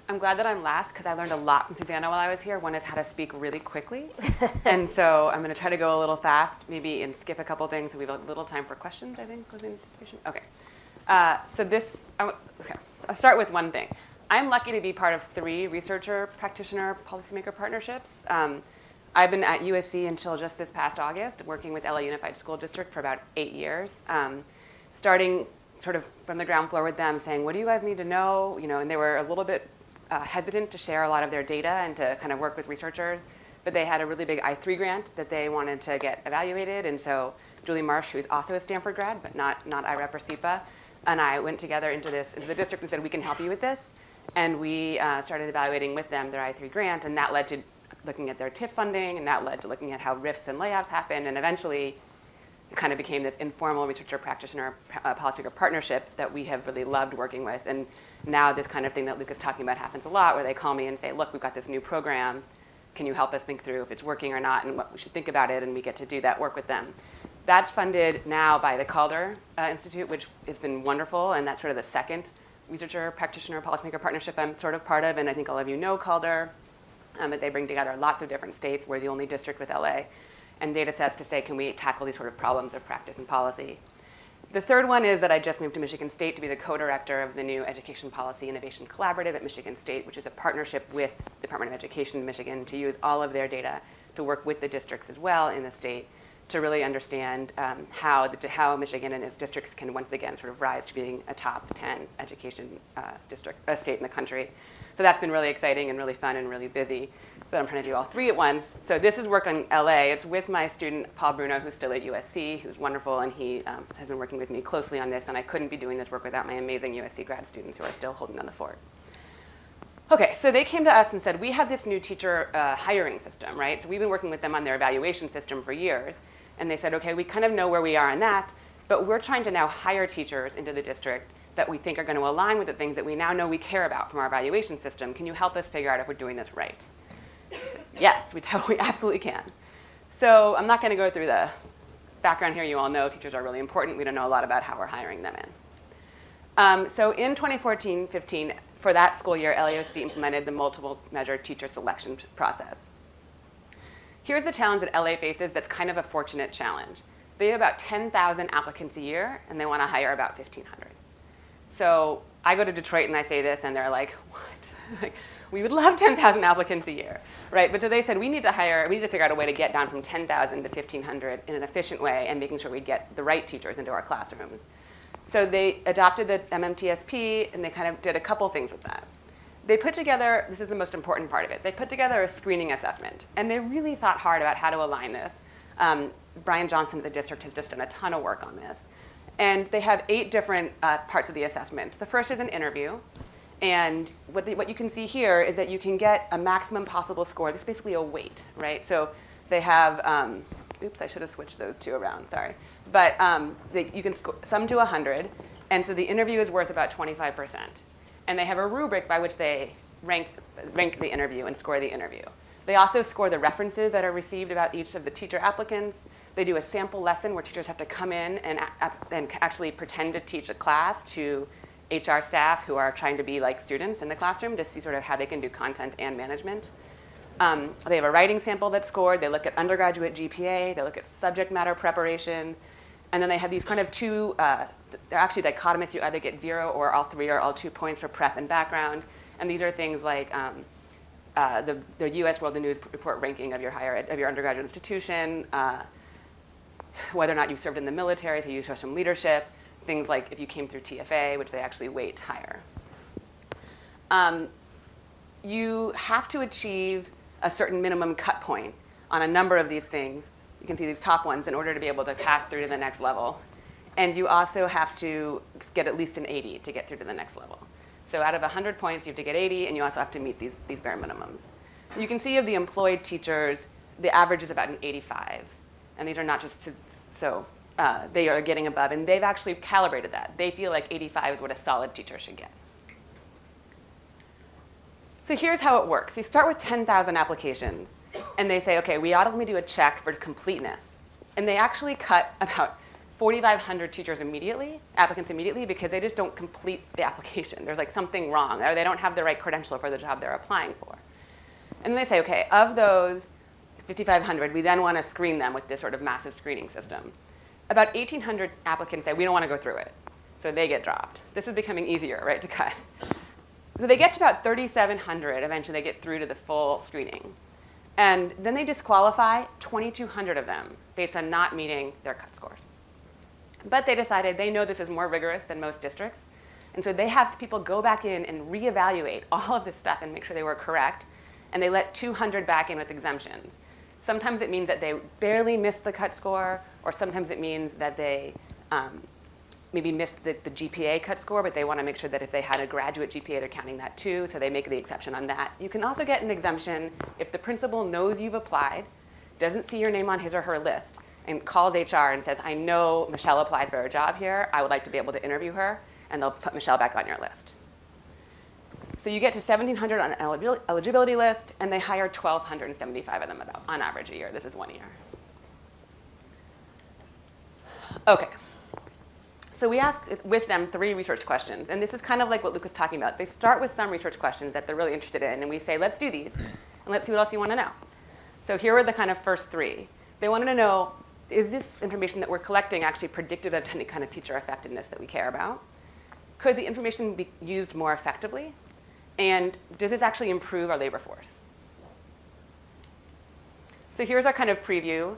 I'm glad that I'm last because I learned a lot from Susanna while I was here. One is how to speak really quickly. And so I'm going to try to go a little fast, maybe, and skip a couple things so we have a little time for questions, I think, within anticipation. Okay. So I'll start with one thing. I'm lucky to be part of 3 researcher, practitioner, policymaker partnerships. I've been at USC until just this past August, working with LA Unified School District for about 8 years, starting sort of from the ground floor with them, saying, what do you guys need to know? And they were a little bit hesitant to share a lot of their data and to kind of work with researchers, but they had a really big I3 grant that they wanted to get evaluated, and so Julie Marsh, who's also a Stanford grad, but not IREP or SEPA, and I went together into the district and said, we can help you with this, and we started evaluating with them their I3 grant, and that led to looking at their TIF funding, and that led to looking at how RIFs and layoffs happen, and eventually it kind of became this informal researcher-practitioner policymaker partnership that we have really loved working with. And now this kind of thing that Luke is talking about happens a lot, where they call me and say, look, we've got this new program. Can you help us think through if it's working or not and what we should think about it? And we get to do that work with them. That's funded now by the Calder Institute, which has been wonderful. And that's sort of the second researcher-practitioner policymaker partnership I'm sort of part of. And I think all of you know Calder. But they bring together lots of different states. We're the only district with LA. And data sets to say, can we tackle these sort of problems of practice and policy? The third one is that I just moved to Michigan State to be the co-director of the new Education Policy Innovation Collaborative at Michigan State, which is a partnership with the Department of Education in Michigan to use all of their data to work with the districts as well in the state to really understand how Michigan and its districts can once again sort of rise to being a top 10 education state in the country. So that's been really exciting and really fun and really busy. So I'm trying to do all 3 at once. So this is work on LA. It's with my student, Paul Bruno, who's still at USC, who's wonderful, and he has been working with me closely on this, and I couldn't be doing this work without my amazing USC grad students who are still holding down the fort. Okay, so they came to us and said, we have this new teacher hiring system, right? So we've been working with them on their evaluation system for years, and they said, okay, we kind of know where we are on that, but we're trying to now hire teachers into the district that we think are going to align with the things that we now know we care about from our evaluation system. Can you help us figure out if we're doing this right? So, yes, we absolutely can. So I'm not going to go through the background here. You all know teachers are really important. We don't know a lot about how we're hiring them in. So in 2014-15, for that school year, LAUSD implemented the multiple measure teacher selection process. Here's the challenge that LA faces that's kind of a fortunate challenge. They have about 10,000 applicants a year, and they want to hire about 1,500. So I go to Detroit and I say this, and they're like, what? Like, we would love 10,000 applicants a year, right? But so they said, we need to figure out a way to get down from 10,000 to 1,500 in an efficient way and making sure we get the right teachers into our classrooms. So they adopted the MMTSP, and they kind of did a couple things with that. They put together, this is the most important part of it, they put together a screening assessment, and they really thought hard about how to align this. Brian Johnson at the district has just done a ton of work on this. And they have 8 different parts of the assessment. The first is an interview. And what you can see here is that you can get a maximum possible score. This is basically a weight, right? So they have, oops, I should have switched those 2 around, sorry. But you can sum to 100. And so the interview is worth about 25%. And they have a rubric by which they rank the interview and score the interview. They also score the references that are received about each of the teacher applicants. They do a sample lesson where teachers have to come in and actually pretend to teach a class to HR staff who are trying to be like students in the classroom to see sort of how they can do content and management. They have a writing sample that's scored. They look at undergraduate GPA. They look at subject matter preparation. And then they have these kind of 2, they're actually dichotomous. You either get 0 or all 3 or all 2 points for prep and background. And these are things like the U.S. World News Report ranking of your undergraduate institution, whether or not you served in the military, so you show some leadership, things like if you came through TFA, which they actually weight higher. You have to achieve a certain minimum cut point on a number of these things. You can see these top ones in order to be able to pass through to the next level. And you also have to get at least an 80 to get through to the next level. So out of 100 points, you have to get 80, and you also have to meet these bare minimums. You can see of the employed teachers, the average is about an 85. And these are not just so they are getting above, and they've actually calibrated that. They feel like 85 is what a solid teacher should get. So here's how it works. You start with 10,000 applications, and they say, okay, we ought to do a check for completeness. And they actually cut about 4,500 teachers immediately, applicants immediately, because they just don't complete the application. There's like something wrong, or they don't have the right credential for the job they're applying for. And then they say, okay, of those 5,500, we then want to screen them with this sort of massive screening system. About 1,800 applicants say, we don't want to go through it. So they get dropped. This is becoming easier, right, to cut. So they get to about 3,700, eventually they get through to the full screening. And then they disqualify 2,200 of them based on not meeting their cut scores. But they decided they know this is more rigorous than most districts. And so they have people go back in and reevaluate all of this stuff and make sure they were correct. And they let 200 back in with exemptions. Sometimes it means that they barely missed the cut score, or sometimes it means that they maybe missed the GPA cut score, but they want to make sure that if they had a graduate GPA, they're counting that too, so they make the exception on that. You can also get an exemption if the principal knows you've applied, doesn't see your name on his or her list, and calls HR and says, I know Michelle applied for a job here, I would like to be able to interview her, and they'll put Michelle back on your list. So you get to 1,700 on an eligibility list, and they hire 1,275 of them about, on average a year. This is 1 year. Okay. So we asked with them 3 research questions, and this is kind of like what Luke was talking about. They start with some research questions that they're really interested in, and we say, let's do these, and let's see what else you want to know. So here are the kind of first 3. They wanted to know, is this information that we're collecting actually predictive of any kind of teacher effectiveness that we care about? Could the information be used more effectively? And does this actually improve our labor force? So here's our kind of preview.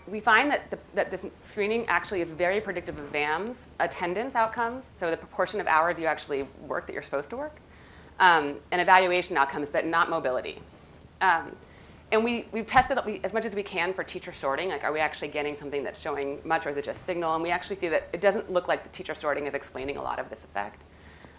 We find that this screening actually is very predictive of VAMs, attendance outcomes, so the proportion of hours you actually work that you're supposed to work, and evaluation outcomes, but not mobility. And we've tested as much as we can for teacher sorting, like are we actually getting something that's showing much, or is it just signal? And we actually see that it doesn't look like the teacher sorting is explaining a lot of this effect,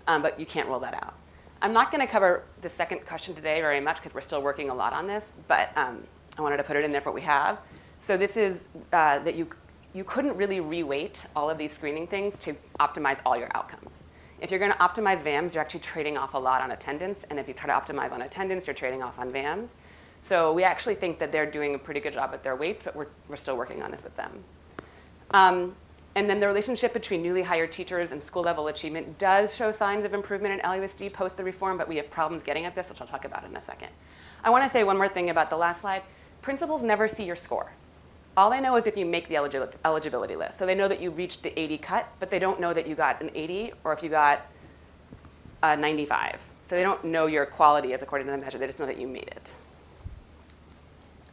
but you can't rule that out. I'm not going to cover the second question today very much because we're still working a lot on this, but I wanted to put it in there for what we have. So this is that you couldn't really reweight all of these screening things to optimize all your outcomes. If you're going to optimize VAMs, you're actually trading off a lot on attendance, and if you try to optimize on attendance, you're trading off on VAMs. So we actually think that they're doing a pretty good job at their weights, but we're still working on this with them. And then the relationship between newly hired teachers and school level achievement does show signs of improvement in LAUSD post the reform, but we have problems getting at this, which I'll talk about in a second. I want to say one more thing about the last slide. Principals never see your score. All they know is if you make the eligibility list. So they know that you reached the 80 cut, but they don't know that you got an 80 or if you got a 95. So they don't know your quality as according to the measure. They just know that you made it.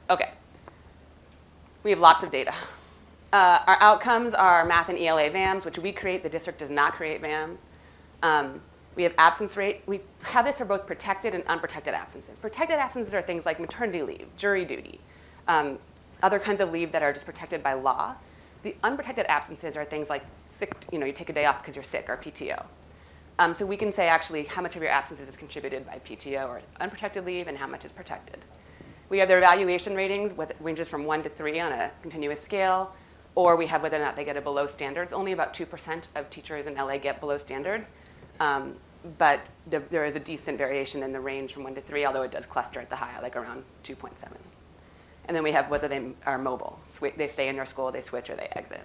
Okay. We have lots of data. Our outcomes are math and ELA VAMs, which we create. The district does not create VAMs. We have absence rate. We have this for both protected and unprotected absences. Protected absences are things like maternity leave, jury duty, other kinds of leave that are just protected by law. The unprotected absences are things like sick, you take a day off because you're sick, or PTO. So we can say actually how much of your absences is contributed by PTO or unprotected leave and how much is protected. We have their evaluation ratings, with ranges from 1 to 3 on a continuous scale, or we have whether or not they get a below standards. Only about 2% of teachers in LA get below standards, but there is a decent variation in the range from 1 to 3, although it does cluster at the high, like around 2.7. And then we have whether they are mobile. They stay in their school, they switch, or they exit.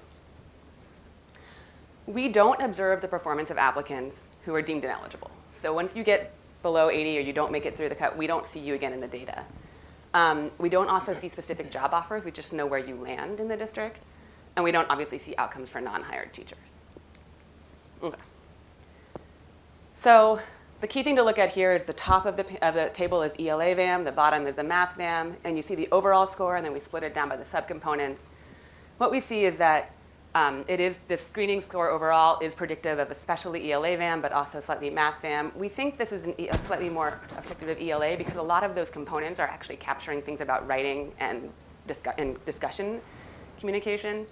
We don't observe the performance of applicants who are deemed ineligible. So once you get below 80 or you don't make it through the cut, we don't see you again in the data. We don't also see specific job offers. We just know where you land in the district. And we don't obviously see outcomes for non-hired teachers. Okay. So the key thing to look at here is the top of the table is ELA VAM, the bottom is the math VAM, and you see the overall score, and then we split it down by the subcomponents. What we see is that the screening score overall is predictive of especially ELA VAM, but also slightly math VAM. We think this is a slightly more effective of ELA because a lot of those components are actually capturing things about writing and discussion communication.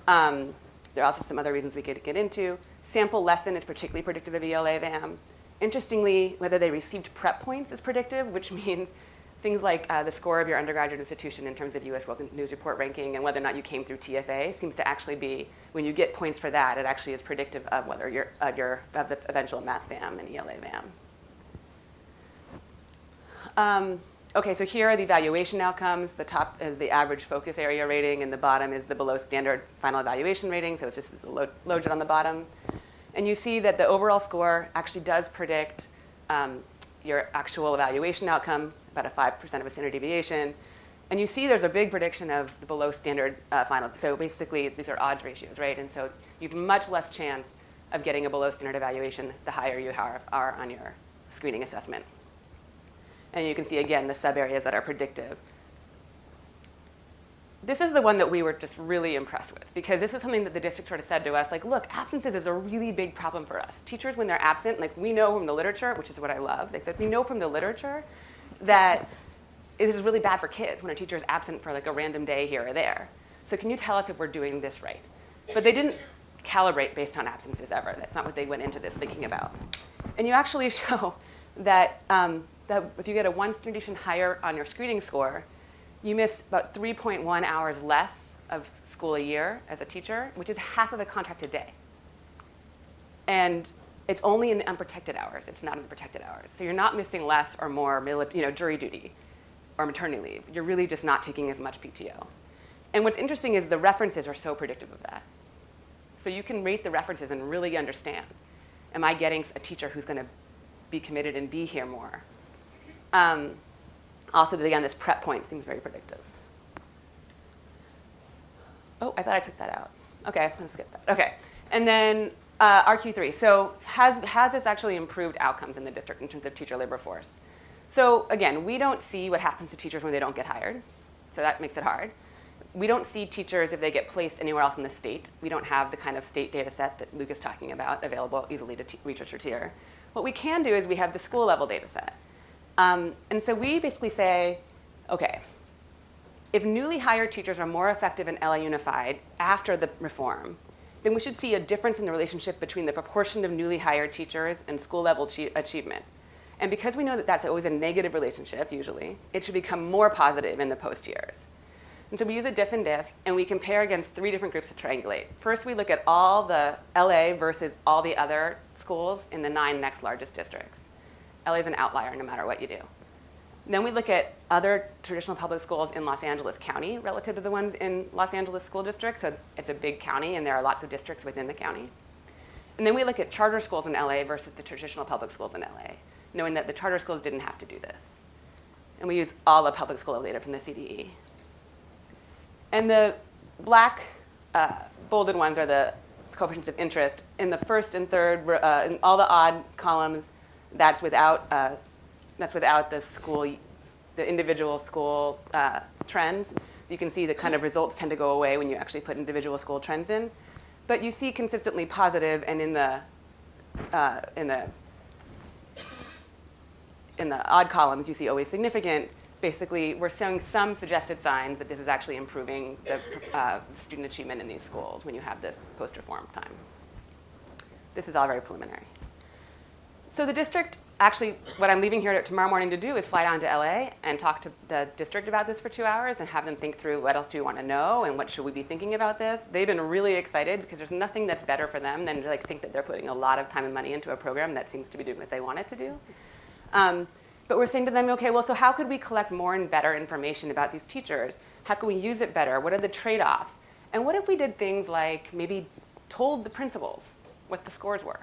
There are also some other reasons we could get into. Sample lesson is particularly predictive of ELA VAM. Interestingly, whether they received prep points is predictive, which means things like the score of your undergraduate institution in terms of US World News Report ranking and whether or not you came through TFA seems to actually be, when you get points for that, it actually is predictive of whether you're of the eventual math VAM and ELA VAM. Okay, so here are the evaluation outcomes. The top is the average focus area rating, and the bottom is the below standard final evaluation rating, so it's just a logit on the bottom. And you see that the overall score actually does predict your actual evaluation outcome, about a 5% of a standard deviation. And you see there's a big prediction of the below standard final. So basically, these are odds ratios, right? And so you have much less chance of getting a below standard evaluation the higher you are on your screening assessment. And you can see, again, the sub-areas that are predictive. This is the one that we were just really impressed with, because this is something that the district sort of said to us, like, look, absences is a really big problem for us. Teachers, when they're absent, like, we know from the literature, which is what I love, they said, we know from the literature that this is really bad for kids when a teacher is absent for like a random day here or there. So can you tell us if we're doing this right? But they didn't calibrate based on absences ever. That's not what they went into this thinking about. And you actually show that, that if you get a 1 standard deviation higher on your screening score, you miss about 3.1 hours less of school a year as a teacher, which is half of a contracted day. And it's only in the unprotected hours. It's not in the protected hours. So you're not missing less or more jury duty or maternity leave. You're really just not taking as much PTO. And what's interesting is the references are so predictive of that. So you can rate the references and really understand, am I getting a teacher who's going to be committed and be here more? Also, again, this prep point seems very predictive. Oh, I thought I took that out. Okay, I'm going to skip that. Okay, and then RQ3. So has this actually improved outcomes in the district in terms of teacher labor force? So again, we don't see what happens to teachers when they don't get hired. So that makes it hard. We don't see teachers if they get placed anywhere else in the state. We don't have the kind of state data set that Luke is talking about available easily to researchers here. What we can do is we have the school level data set. And so we basically say, okay, if newly hired teachers are more effective in LA Unified after the reform, then we should see a difference in the relationship between the proportion of newly hired teachers and school level achievement. And because we know that that's always a negative relationship, usually, it should become more positive in the post years. And so we use a diff and diff, and we compare against 3 different groups to triangulate. First, we look at all the LA versus all the other schools in the 9 next largest districts. LA is an outlier no matter what you do. Then we look at other traditional public schools in Los Angeles County relative to the ones in Los Angeles School District. So it's a big county, and there are lots of districts within the county. And then we look at charter schools in LA versus the traditional public schools in LA, knowing that the charter schools didn't have to do this. And we use all the public school data from the CDE. And the black bolded ones are the coefficients of interest. In the first and third, in all the odd columns, that's without the school, the individual school trends. So you can see the kind of results tend to go away when you actually put individual school trends in. But you see consistently positive, and in the odd columns, you see always significant. Basically, we're showing some suggested signs that this is actually improving the student achievement in these schools when you have the post-reform time. This is all very preliminary. So the district, actually, what I'm leaving here tomorrow morning to do is fly down to LA and talk to the district about this for 2 hours and have them think through what else do you want to know and what should we be thinking about this. They've been really excited because there's nothing that's better for them than to think that they're putting a lot of time and money into a program that seems to be doing what they want it to do. But we're saying to them, okay, well, so how could we collect more and better information about these teachers? How can we use it better? What are the trade-offs? And what if we did things like maybe told the principals what the scores were?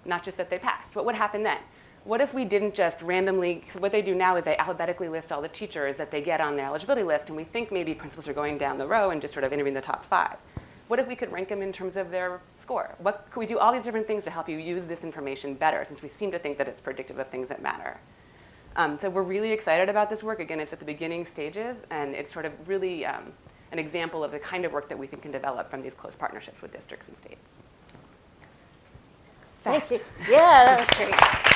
Not just that they passed. What would happen then? What if we didn't just randomly, so what they do now is they alphabetically list all the teachers that they get on their eligibility list, and we think maybe principals are going down the row and just sort of interviewing the top 5. What if we could rank them in terms of their score? What could we do all these different things to help you use this information better, since we seem to think that it's predictive of things that matter? So we're really excited about this work. Again, it's at the beginning stages, and it's sort of really an example of the kind of work that we think can develop from these close partnerships with districts and states. Fast. Thank you. Yeah, that was great.